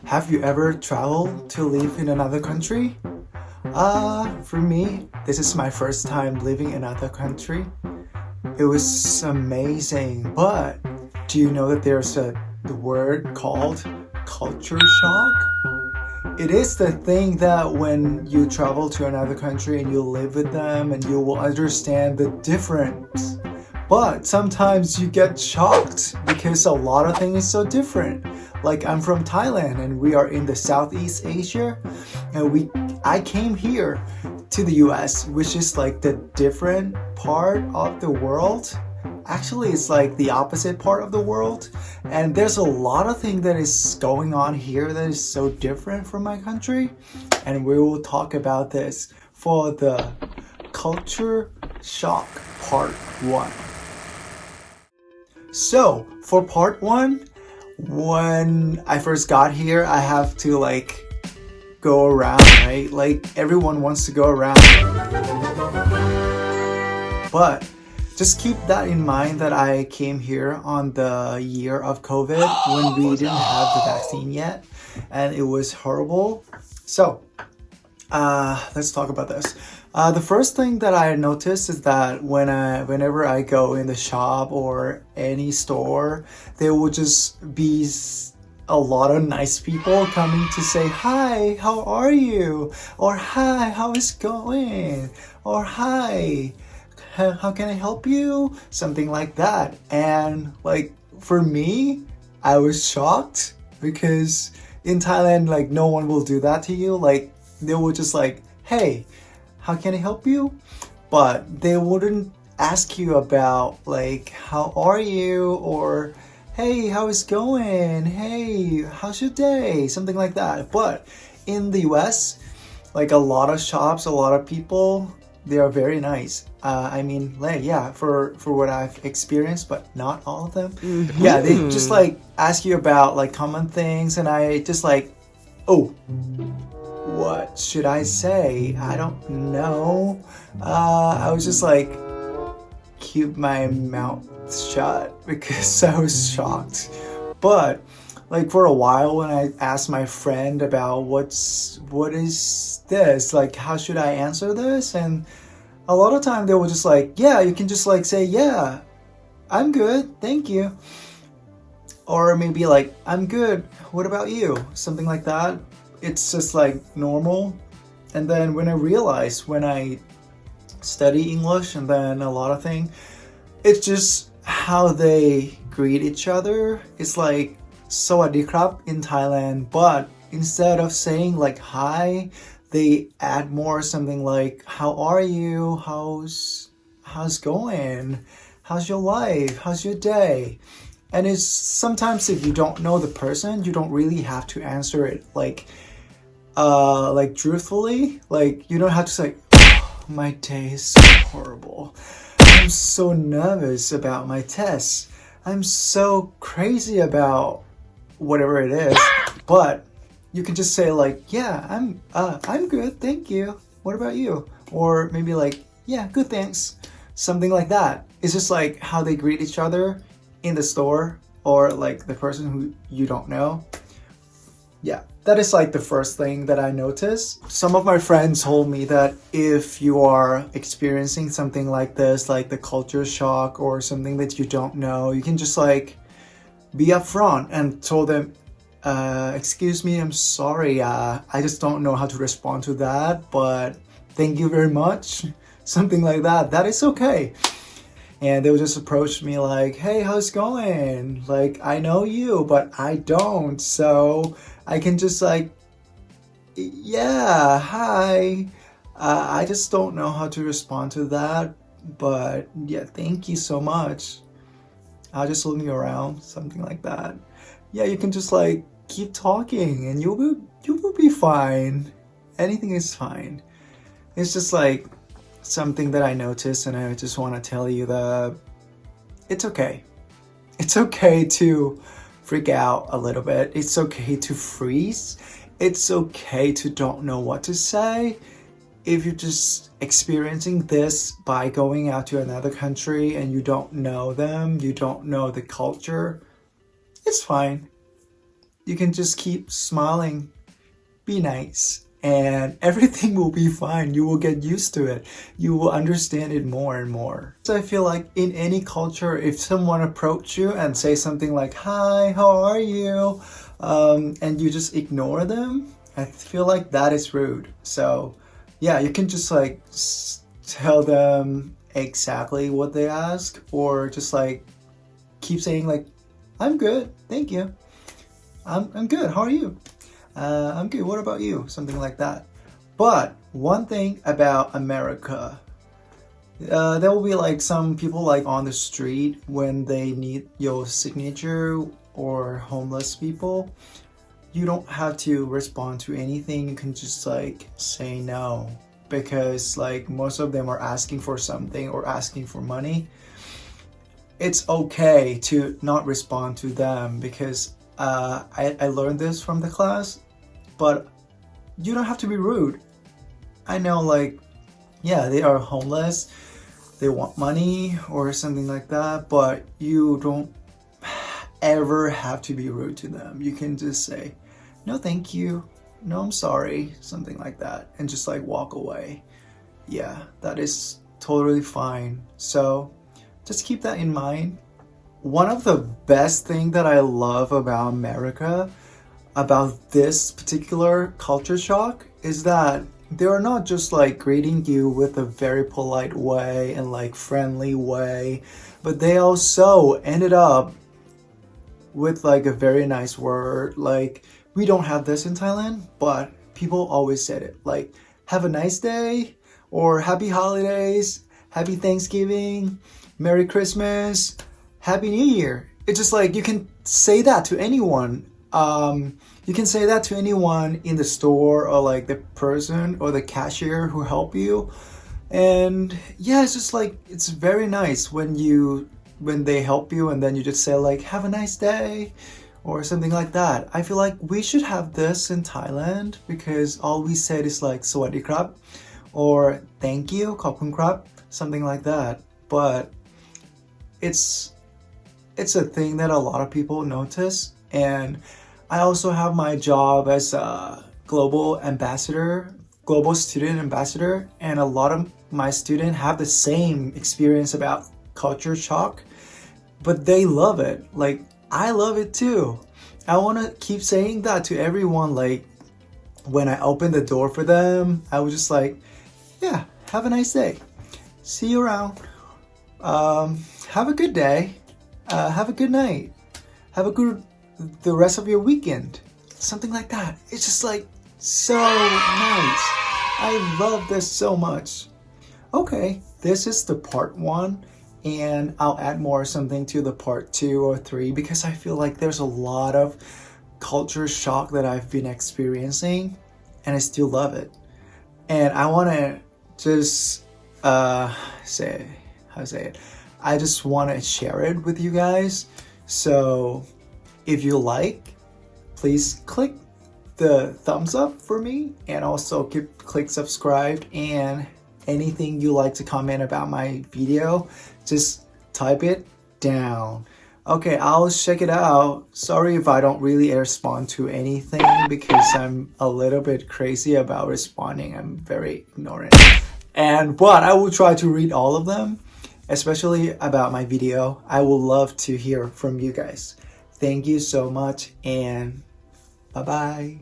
Have you ever traveled to live in another country? For me, this is my first time living in another country. It was amazing, but do you know that there's the word called culture shock? It is the thing that when you travel to another country and you live with them and you will understand the difference. But sometimes you get shocked because a lot of things is so different. Like I'm from Thailand and we are in the Southeast Asia and I came here to the US, which is like the different part of the world. Actually, it's like the opposite part of the world. And there's a lot of things that is going on here that is so different from my country. And we will talk about this for the culture shock part 1. So, for part 1, when I first got here, I have to go around, right? Like everyone wants to go around. But just keep that in mind that I came here on the year of COVID when we didn't have the vaccine yet and it was horrible. So, let's talk about this. The first thing that I noticed is that whenever I go in the shop or any store, there will just be a lot of nice people coming to say, "Hi, how are you?" Or "Hi, how is it going?" Or "Hi, how can I help you?" Something like that. And for me, I was shocked because in Thailand, no one will do that to you. They will just "Hey, how can I help you?" But they wouldn't ask you about how are you, or "Hey, how is it going? Hey, how's your day?" Something like that. But in the US, a lot of shops, a lot of people, they are very nice. For what I've experienced, but not all of them. Mm-hmm. Yeah, they just ask you about common things, and I just oh, what should I say? I don't know. I was just keep my mouth shut because I was shocked. But for a while when I asked my friend about what is this? How should I answer this? And a lot of time they were just yeah, you can just say, "Yeah, I'm good, thank you." Or maybe "I'm good, what about you?" Something like that. It's just normal. And then when I realized, when I study English and then a lot of things, it's just how they greet each other. It's "Sawadee krap" in Thailand, but instead of saying hi, they add more something "How are you? How's going? How's your life? How's your day?" And it's sometimes if you don't know the person, you don't really have to answer it truthfully. You don't have to say, "Oh, my day is so horrible. I'm so nervous about my tests. I'm so crazy about whatever it is." But you can just say "Yeah, I'm good, thank you. What about you?" Or maybe "Yeah, good, thanks." Something like that. It's just how they greet each other in the store or the person who you don't know. Yeah, that is the first thing that I noticed. Some of my friends told me that if you are experiencing something like this, the culture shock or something that you don't know, you can just be upfront and told them, "Excuse me, I'm sorry, I just don't know how to respond to that, but thank you very much." Something like that. That is okay. And they would just approach me "Hey, how's it going? I know you, but I don't. So I can just "Yeah, hi. I just don't know how to respond to that. But yeah, thank you so much. I'll just look you around." Something like that. Yeah, you can just keep talking and you will be fine. Anything is fine. It's just something that I noticed, and I just want to tell you that it's okay. It's okay to freak out a little bit. It's okay to freeze. It's okay to don't know what to say. If you're just experiencing this by going out to another country and you don't know them, you don't know the culture, it's fine. you can just keep smiling, be nice, and everything will be fine. You will get used to it. You will understand it more and more. So I feel like in any culture, if someone approach you and say something like, hi, how are you? And you just ignore them, I feel like that is rude. So yeah, you can just like tell them exactly what they ask, or just like keep saying like, I'm good, thank you. I'm good, how are you? I'm good, what about you? Something like that. But one thing about America, there will be like some people like on the street when they need your signature, or homeless people. You don't have to respond to anything. You can just like say no, because like most of them are asking for something or asking for money. It's okay to not respond to them, because I learned this from the class, but you don't have to be rude. I know, like, yeah, they are homeless, they want money or something like that, but you don't ever have to be rude to them. You can just say, no, thank you. No, I'm sorry. Something like that. And just like walk away. Yeah, that is totally fine. So just keep that in mind. One of the best thing that I love about America, about this particular culture shock, is that they are not just like greeting you with a very polite way and like friendly way, but they also ended up with like a very nice word. Like, we don't have this in Thailand, but people always said it, like, have a nice day, or happy holidays, happy Thanksgiving, Merry Christmas, Happy New Year. It's just like you can say that to anyone. You can say that to anyone in the store, or like the person or the cashier who help you. And yeah, it's just like, it's very nice when they help you, and then you just say like, have a nice day, or something like that. I feel like we should have this in Thailand, because all we said is like "Sawadee krap," or "Thank you, khop kun krap," something like that. But it's a thing that a lot of people notice. And I also have my job as a global student ambassador, and a lot of my students have the same experience about culture shock, but they love it. Like, I love it too. I want to keep saying that to everyone. Like, when I open the door for them, I was just like, yeah, have a nice day, see you around, have a good day, have a good night, have a good the rest of your weekend, something like that. It's just like so nice. I love this so much. Okay, this is the part 1, and I'll add more something to the part 2 or 3, because I feel like there's a lot of culture shock that I've been experiencing, and I still love it. And I want to just say it. I just want to share it with you guys. So if you like, please click the thumbs up for me, and also click subscribe, and anything you like to comment about my video, just type it down. Okay, I'll check it out. Sorry if I don't really respond to anything, because I'm a little bit crazy about responding. I'm very ignorant. But I will try to read all of them, especially about my video. I would love to hear from you guys. Thank you so much, and bye-bye.